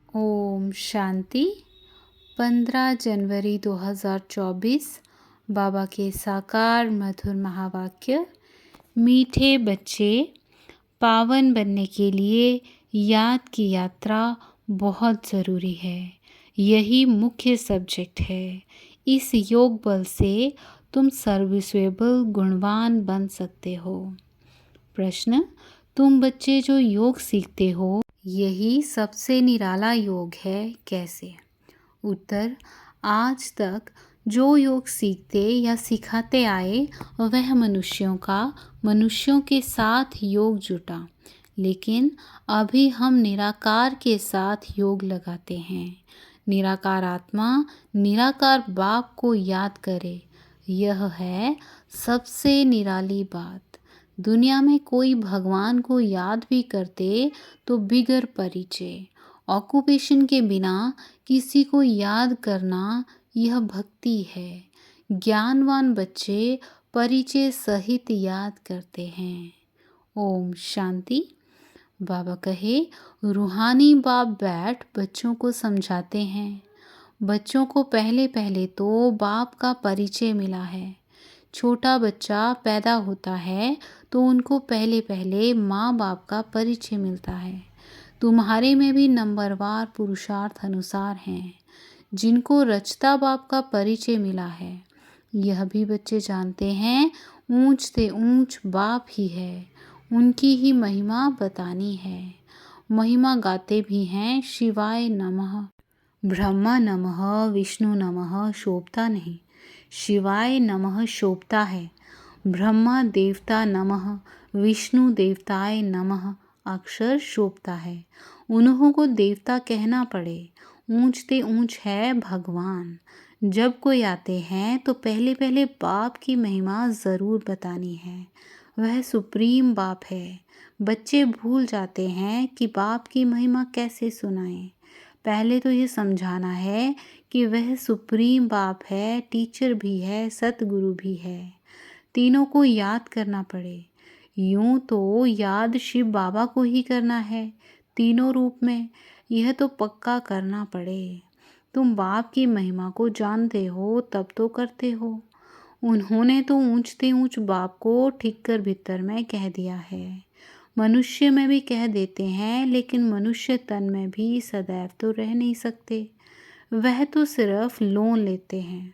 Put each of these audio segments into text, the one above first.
ओम शांति। 15 जनवरी 2024 बाबा के साकार मधुर महावाक्य। मीठे बच्चे, पावन बनने के लिए याद की यात्रा बहुत ज़रूरी है। यही मुख्य सब्जेक्ट है। इस योग बल से तुम सर्विसेबल गुणवान बन सकते हो। प्रश्न: तुम बच्चे जो योग सीखते हो, यही सबसे निराला योग है, कैसे? उत्तर: आज तक जो योग सीखते या सिखाते आए वह मनुष्यों के साथ योग जुटा, लेकिन अभी हम निराकार के साथ योग लगाते हैं। निराकार आत्मा निराकार बाप को याद करे, यह है सबसे निराली बात। दुनिया में कोई भगवान को याद भी करते तो बिगर परिचय, ऑक्यूपेशन के बिना किसी को याद करना, यह भक्ति है। ज्ञानवान बच्चे परिचय सहित याद करते हैं। ओम शांति। बाबा कहे, रूहानी बाप बैठ बच्चों को समझाते हैं। बच्चों को पहले पहले तो बाप का परिचय मिला है। छोटा बच्चा पैदा होता है तो उनको पहले पहले माँ बाप का परिचय मिलता है। तुम्हारे में भी नंबरवार पुरुषार्थ अनुसार हैं जिनको रचता बाप का परिचय मिला है। यह भी बच्चे जानते हैं ऊंच से ऊंच बाप ही है, उनकी ही महिमा बतानी है। महिमा गाते भी हैं शिवाय नमः, ब्रह्मा नमः, विष्णु नमः शोभता नहीं, शिवाय नमः शोभता है। ब्रह्मा देवता नमः, विष्णु देवताय नमः अक्षर शोभता है। उन्हों को देवता कहना पड़े, ऊंचते ऊंच है भगवान। जब कोई आते हैं तो पहले पहले बाप की महिमा ज़रूर बतानी है। वह सुप्रीम बाप है। बच्चे भूल जाते हैं कि बाप की महिमा कैसे सुनाएं। पहले तो ये समझाना है कि वह सुप्रीम बाप है, टीचर भी है, सतगुरु भी है। तीनों को याद करना पड़े। यूं तो याद शिव बाबा को ही करना है, तीनों रूप में। यह तो पक्का करना पड़े। तुम बाप की महिमा को जानते हो तब तो करते हो। उन्होंने तो ऊंचते ऊंच बाप को ठीक कर भीतर में कह दिया है। मनुष्य में भी कह देते हैं, लेकिन मनुष्य तन में भी सदैव तो रह नहीं सकते। वह तो सिर्फ लोन लेते हैं।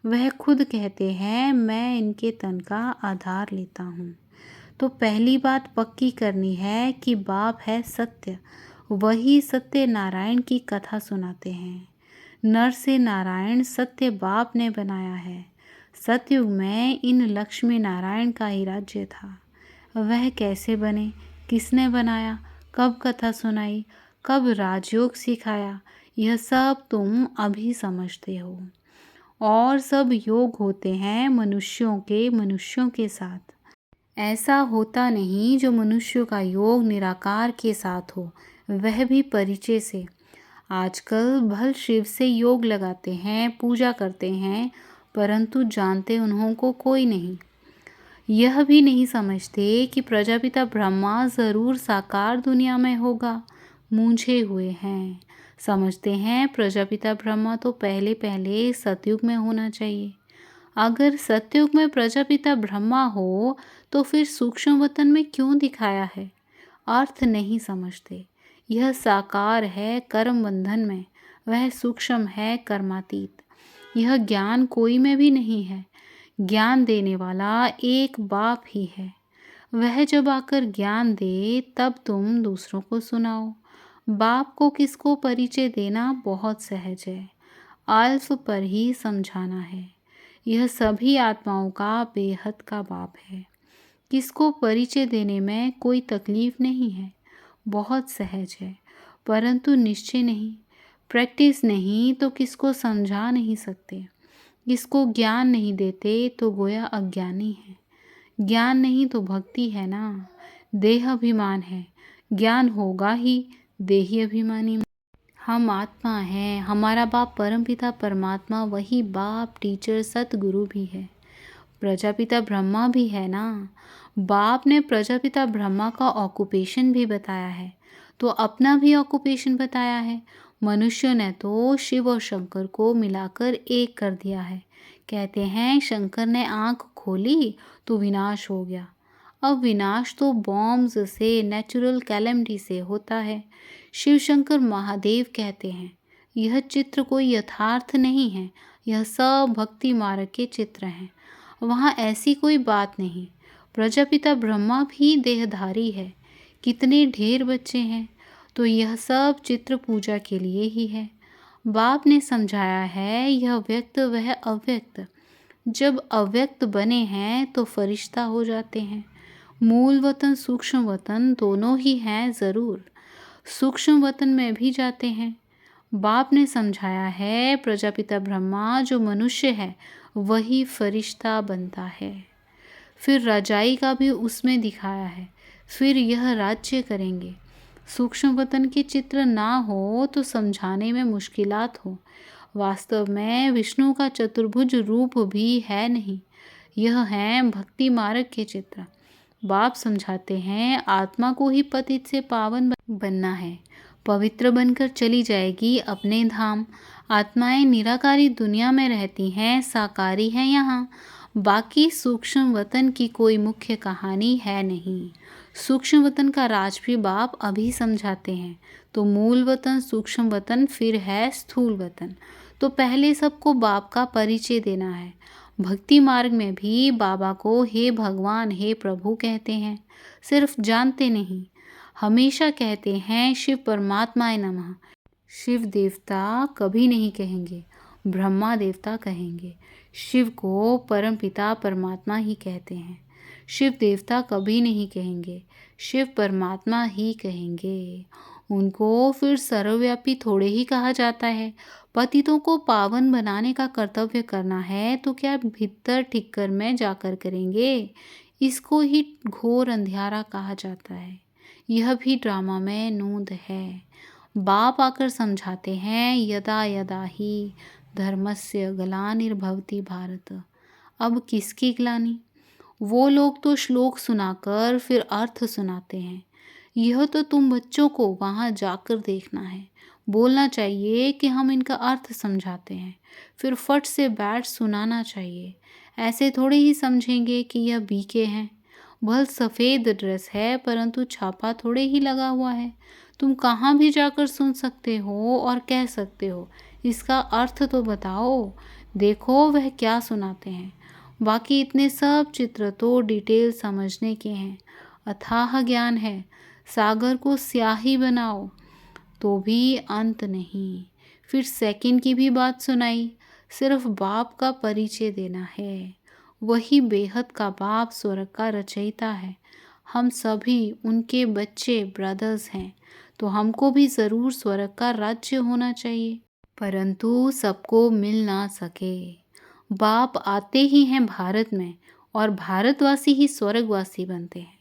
वह खुद कहते हैं मैं इनके तन का आधार लेता हूँ। तो पहली बात पक्की करनी है कि बाप है सत्य। वही सत्य नारायण की कथा सुनाते हैं। नर से नारायण सत्य बाप ने बनाया है। सतयुग में इन लक्ष्मी नारायण का ही राज्य था। वह कैसे बने, किसने बनाया, कब कथा सुनाई, कब राजयोग सिखाया, यह सब तुम अभी समझते हो। और सब योग होते हैं मनुष्यों के साथ। ऐसा होता नहीं जो मनुष्यों का योग निराकार के साथ हो, वह भी परिचय से। आजकल भल शिव से योग लगाते हैं, पूजा करते हैं, परंतु जानते उन्हों को कोई नहीं। यह भी नहीं समझते कि प्रजापिता ब्रह्मा ज़रूर साकार दुनिया में होगा, मूंझे हुए हैं। समझते हैं प्रजापिता ब्रह्मा तो पहले पहले सतयुग में होना चाहिए। अगर सतयुग में प्रजापिता ब्रह्मा हो तो फिर सूक्ष्म वतन में क्यों दिखाया है? अर्थ नहीं समझते। यह साकार है कर्म बंधन में, वह सूक्ष्म है कर्मातीत। यह ज्ञान कोई में भी नहीं है। ज्ञान देने वाला एक बाप ही है। वह जब आकर ज्ञान दे तब तुम दूसरों को सुनाओ। बाप को किसको परिचय देना बहुत सहज है, अल्फ पर ही समझाना है। यह सभी आत्माओं का बेहद का बाप है। किसको परिचय देने में कोई तकलीफ नहीं है, बहुत सहज है, परंतु निश्चय नहीं, प्रैक्टिस नहीं तो किसको समझा नहीं सकते। किसको ज्ञान नहीं देते तो गोया अज्ञानी है। ज्ञान नहीं तो भक्ति है ना। देह अभिमान है, ज्ञान होगा ही देही अभिमानी। हम आत्मा हैं, हमारा बाप परमपिता परमात्मा वही बाप, टीचर, सतगुरु भी है। प्रजापिता ब्रह्मा भी है ना। बाप ने प्रजापिता ब्रह्मा का ऑक्यूपेशन भी बताया है, तो अपना भी ऑक्यूपेशन बताया है। मनुष्य ने तो शिव और शंकर को मिलाकर एक कर दिया है। कहते हैं शंकर ने आंख खोली तो विनाश हो गया। अब विनाश तो बॉम्ब्स से, नेचुरल कैलेमिटी से होता है। शिव शंकर महादेव कहते हैं यह चित्र कोई यथार्थ नहीं है, यह सब भक्ति मार्ग के चित्र हैं। वहाँ ऐसी कोई बात नहीं। प्रजापिता ब्रह्मा भी देहधारी है। कितने ढेर बच्चे हैं, तो यह सब चित्र पूजा के लिए ही है। बाप ने समझाया है यह व्यक्त वह अव्यक्त। जब अव्यक्त बने हैं तो फरिश्ता हो जाते हैं। मूल वतन सूक्ष्म वतन दोनों ही हैं ज़रूर। सूक्ष्म वतन में भी जाते हैं। बाप ने समझाया है प्रजापिता ब्रह्मा जो मनुष्य है वही फरिश्ता बनता है। फिर राजाई का भी उसमें दिखाया है। फिर यह राज्य करेंगे। सूक्ष्म वतन के चित्र ना हो तो समझाने में मुश्किलात हो। वास्तव में विष्णु का चतुर्भुज रूप भी है नहीं। यह हैं भक्ति मार्ग के चित्र। बाप समझाते हैं आत्मा को ही पतित से पावन बनना है। पवित्र बनकर चली जाएगी अपने धाम। आत्माएं निराकारी दुनिया में रहती हैं, साकारी हैं यहाँ। बाकी सूक्ष्म वतन की कोई मुख्य कहानी है नहीं। सूक्ष्म वतन का राज भी बाप अभी समझाते हैं। तो मूल वतन सूक्ष्म वतन, फिर है स्थूल वतन। तो पहले सबको बाप का परिचय देना है। भक्ति मार्ग में भी बाबा को हे भगवान हे प्रभु कहते हैं, सिर्फ जानते नहीं। हमेशा कहते हैं शिव परमात्माय नमः। शिव देवता कभी नहीं कहेंगे, ब्रह्मा देवता कहेंगे। शिव को परमपिता परमात्मा ही कहते हैं। शिव देवता कभी नहीं कहेंगे, शिव परमात्मा ही कहेंगे। उनको फिर सर्वव्यापी थोड़े ही कहा जाता है। पतितों को पावन बनाने का कर्तव्य करना है तो क्या भीतर ठिक्कर में जाकर करेंगे। इसको ही घोर अंधियारा कहा जाता है। यह भी ड्रामा में नोंद है। बाप आकर समझाते हैं यदा यदा ही धर्मस्य ग्लानिर्भवति भारत। अब किसकी ग्लानि? वो लोग तो श्लोक सुनाकर फिर अर्थ सुनाते हैं। यह तो तुम बच्चों को वहाँ जाकर देखना है। बोलना चाहिए कि हम इनका अर्थ समझाते हैं, फिर फट से बैठ सुनाना चाहिए। ऐसे थोड़े ही समझेंगे कि यह बीके हैं। भल सफ़ेद ड्रेस है परंतु छापा थोड़े ही लगा हुआ है। तुम कहाँ भी जाकर सुन सकते हो और कह सकते हो इसका अर्थ तो बताओ। देखो वह क्या सुनाते हैं। बाकी इतने सब चित्र तो डिटेल समझने के हैं। अथाह ज्ञान है। सागर को स्याही बनाओ तो भी अंत नहीं। फिर सेकंड की भी बात सुनाई। सिर्फ बाप का परिचय देना है। वही बेहद का बाप स्वर्ग का रचयिता है। हम सभी उनके बच्चे ब्रदर्स हैं, तो हमको भी ज़रूर स्वर्ग का राज्य होना चाहिए, परंतु सबको मिल ना सके। बाप आते ही हैं भारत में और भारतवासी ही स्वर्गवासी बनते हैं।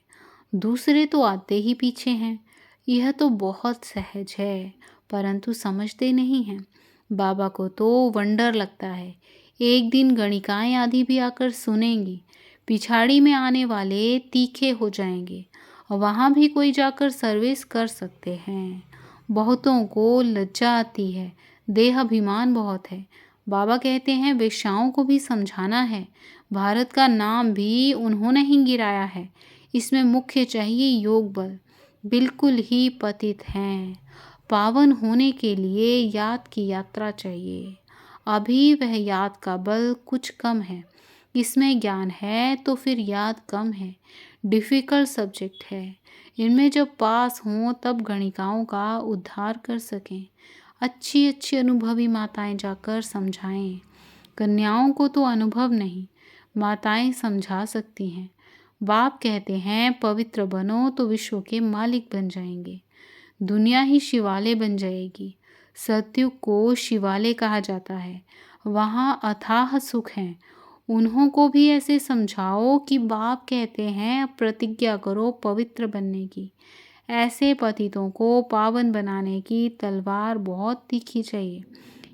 दूसरे तो आते ही पीछे हैं। यह तो बहुत सहज है, परंतु समझते नहीं हैं। बाबा को तो वंडर लगता है। एक दिन गणिकाएं आदि भी आकर सुनेंगी। पिछाड़ी में आने वाले तीखे हो जाएंगे। वहाँ भी कोई जाकर सर्विस कर सकते हैं। बहुतों को लज्जा आती है, देहाभिमान बहुत है। बाबा कहते हैं वेश्याओं को भी समझाना है। भारत का नाम भी उन्होंने ही गिराया है। इसमें मुख्य चाहिए योग बल। बिल्कुल ही पतित हैं। पावन होने के लिए याद की यात्रा चाहिए। अभी वह याद का बल कुछ कम है। इसमें ज्ञान है तो फिर याद कम है। डिफ़िकल्ट सब्जेक्ट है। इनमें जब पास हों तब गणिकाओं का उद्धार कर सकें। अच्छी अच्छी अनुभवी माताएं जाकर समझाएं। कन्याओं को तो अनुभव नहीं, माताएं समझा सकती हैं। बाप कहते हैं पवित्र बनो तो विश्व के मालिक बन जाएंगे। दुनिया ही शिवालय बन जाएगी। सतयुग को शिवालय कहा जाता है। वहाँ अथाह सुख हैं। उन्हों को भी ऐसे समझाओ कि बाप कहते हैं प्रतिज्ञा करो पवित्र बनने की। ऐसे पतितों को पावन बनाने की तलवार बहुत तीखी चाहिए।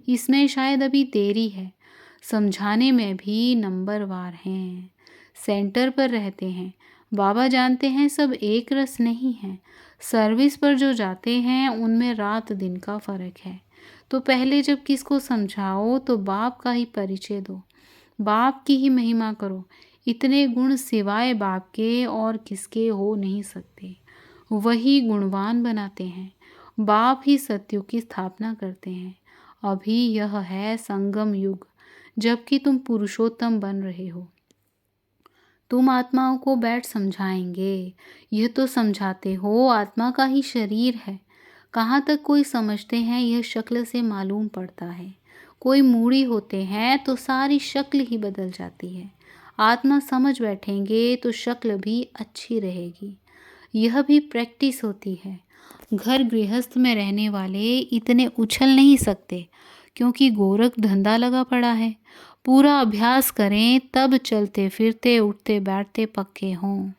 इसमें शायद अभी देरी है। समझाने में भी नंबरवार हैं। सेंटर पर रहते हैं। बाबा जानते हैं सब एक रस नहीं है। सर्विस पर जो जाते हैं उनमें रात दिन का फ़र्क है। तो पहले जब किसको समझाओ तो बाप का ही परिचय दो, बाप की ही महिमा करो। इतने गुण सिवाय बाप के और किसके हो नहीं सकते। वही गुणवान बनाते हैं। बाप ही सत्युग की स्थापना करते हैं। अभी यह है संगम युग, जबकि तुम पुरुषोत्तम बन रहे हो। तुम आत्माओं को बैठ समझाएंगे। यह तो समझाते हो आत्मा का ही शरीर है। कहाँ तक कोई समझते हैं यह शक्ल से मालूम पड़ता है। कोई मूढ़ी होते हैं तो सारी शक्ल ही बदल जाती है। आत्मा समझ बैठेंगे तो शक्ल भी अच्छी रहेगी। यह भी प्रैक्टिस होती है। घर गृहस्थ में रहने वाले इतने उछल नहीं सकते, क्योंकि गोरख धंधा लगा पड़ा है। पूरा अभ्यास करें तब चलते फिरते उठते बैठते पक्के हों।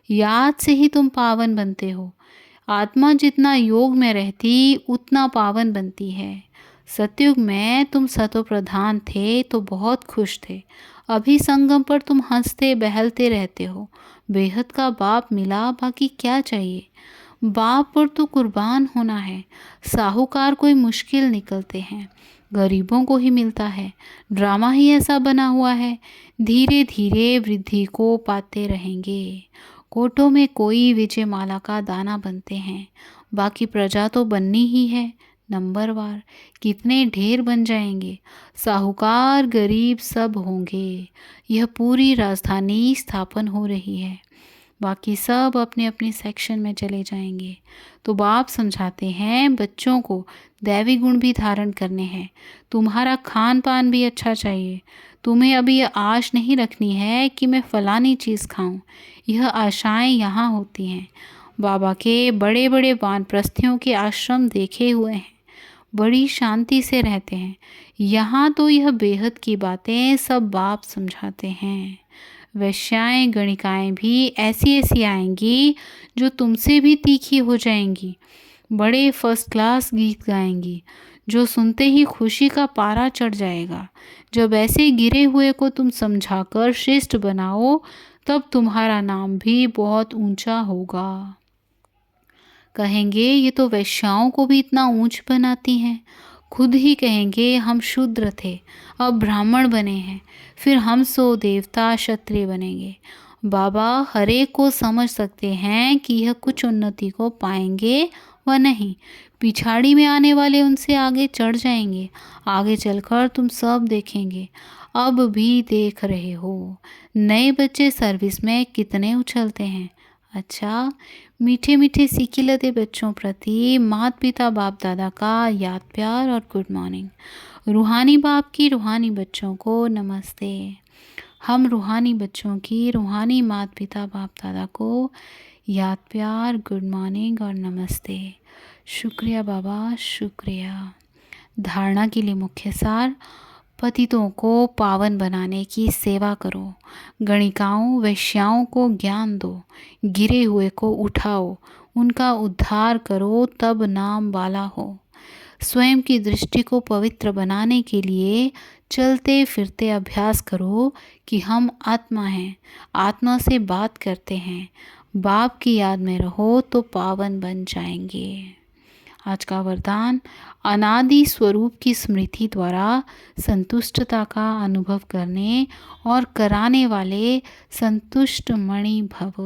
याद से ही तुम पावन बनते हो। आत्मा जितना योग में रहती उतना पावन बनती है। सतयुग में तुम सतो प्रधान थे तो बहुत खुश थे। अभी संगम पर तुम हंसते बहलते रहते हो। बेहद का बाप मिला, बाकी क्या चाहिए। बाप पर तो कुर्बान होना है। साहूकार कोई मुश्किल निकलते हैं, गरीबों को ही मिलता है। ड्रामा ही ऐसा बना हुआ है। धीरे धीरे वृद्धि को पाते रहेंगे। कोटों में कोई विजयमाला का दाना बनते हैं, बाकी प्रजा तो बननी ही है। नंबरवार कितने ढेर बन जाएंगे। साहूकार गरीब सब होंगे। यह पूरी राजधानी स्थापन हो रही है। बाकी सब अपने अपने सेक्शन में चले जाएंगे। तो बाप समझाते हैं बच्चों को दैवी गुण भी धारण करने हैं। तुम्हारा खान पान भी अच्छा चाहिए। तुम्हें अभी यह आश नहीं रखनी है कि मैं फलानी चीज़ खाऊं। यह आशाएं यहाँ होती हैं। बाबा के बड़े बड़े वानप्रस्थियों के आश्रम देखे हुए हैं। बड़ी शांति से रहते हैं। यहाँ तो यह बेहद की बातें सब बाप समझाते हैं। वैश्याएं गणिकाएं भी ऐसी ऐसी आएंगी जो तुमसे भी तीखी हो जाएंगी। बड़े फर्स्ट क्लास गीत गाएंगी जो सुनते ही खुशी का पारा चढ़ जाएगा। जब ऐसे गिरे हुए को तुम समझाकर श्रेष्ठ बनाओ तब तुम्हारा नाम भी बहुत ऊंचा होगा। कहेंगे ये तो वैश्याओं को भी इतना ऊंच बनाती हैं। खुद ही कहेंगे हम शूद्र थे, अब ब्राह्मण बने हैं, फिर हम सो देवता क्षत्रिय बनेंगे। बाबा हरेक को समझ सकते हैं कि यह कुछ उन्नति को पाएंगे व नहीं। पिछाड़ी में आने वाले उनसे आगे चढ़ जाएंगे। आगे चलकर तुम सब देखेंगे। अब भी देख रहे हो नए बच्चे सर्विस में कितने उछलते हैं। अच्छा, मीठे मीठे सीखी लते बच्चों प्रति माता पिता बाप दादा का याद प्यार और गुड मॉर्निंग। रूहानी बाप की रूहानी बच्चों को नमस्ते। हम रूहानी बच्चों की रूहानी माता पिता बाप दादा को याद प्यार गुड मॉर्निंग और नमस्ते। शुक्रिया बाबा, शुक्रिया। धारणा के लिए मुख्य सार: पतितों को पावन बनाने की सेवा करो। गणिकाओं वैश्याओं को ज्ञान दो। गिरे हुए को उठाओ, उनका उद्धार करो तब नाम वाला हो। स्वयं की दृष्टि को पवित्र बनाने के लिए चलते फिरते अभ्यास करो कि हम आत्मा हैं, आत्मा से बात करते हैं। बाप की याद में रहो तो पावन बन जाएंगे। आज का वरदान: अनादि स्वरूप की स्मृति द्वारा संतुष्टता का अनुभव करने और कराने वाले संतुष्ट मणि भव।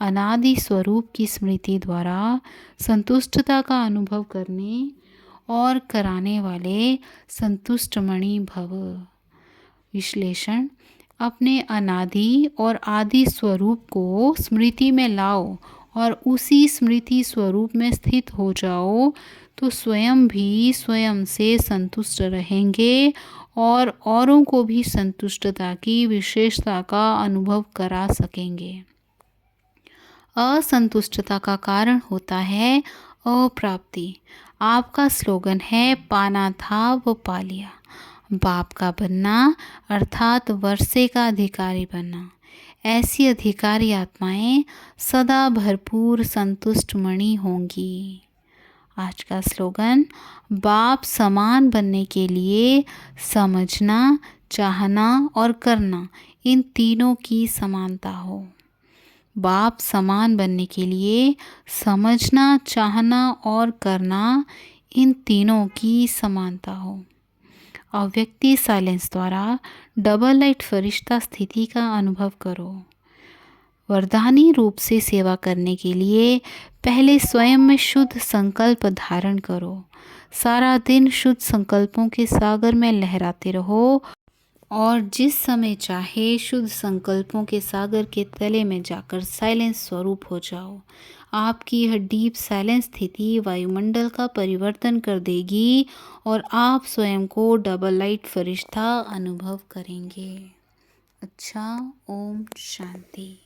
अनादि स्वरूप की स्मृति द्वारा संतुष्टता का अनुभव करने और कराने वाले संतुष्ट मणि भव। विश्लेषण: अपने अनादि और आदि स्वरूप को स्मृति में लाओ और उसी स्मृति स्वरूप में स्थित हो जाओ तो स्वयं भी स्वयं से संतुष्ट रहेंगे और औरों को भी संतुष्टता की विशेषता का अनुभव करा सकेंगे। असंतुष्टता का कारण होता है अप्राप्ति। आपका स्लोगन है पाना था वो पा लिया। बाप का बनना अर्थात वर्षे का अधिकारी बनना। ऐसी अधिकारी आत्माएं सदा भरपूर संतुष्ट मणि होंगी। आज का स्लोगन: बाप समान बनने के लिए समझना, चाहना और करना, इन तीनों की समानता हो। बाप समान बनने के लिए समझना, चाहना और करना, इन तीनों की समानता हो। अव्यक्ति साइलेंस द्वारा डबल लाइट फरिश्ता स्थिति का अनुभव करो। वरदानी रूप से सेवा करने के लिए पहले स्वयं में शुद्ध संकल्प धारण करो। सारा दिन शुद्ध संकल्पों के सागर में लहराते रहो और जिस समय चाहे शुद्ध संकल्पों के सागर के तले में जाकर साइलेंस स्वरूप हो जाओ। आपकी यह डीप साइलेंस स्थिति वायुमंडल का परिवर्तन कर देगी और आप स्वयं को डबल लाइट फरिश्ता अनुभव करेंगे। अच्छा, ओम शांति।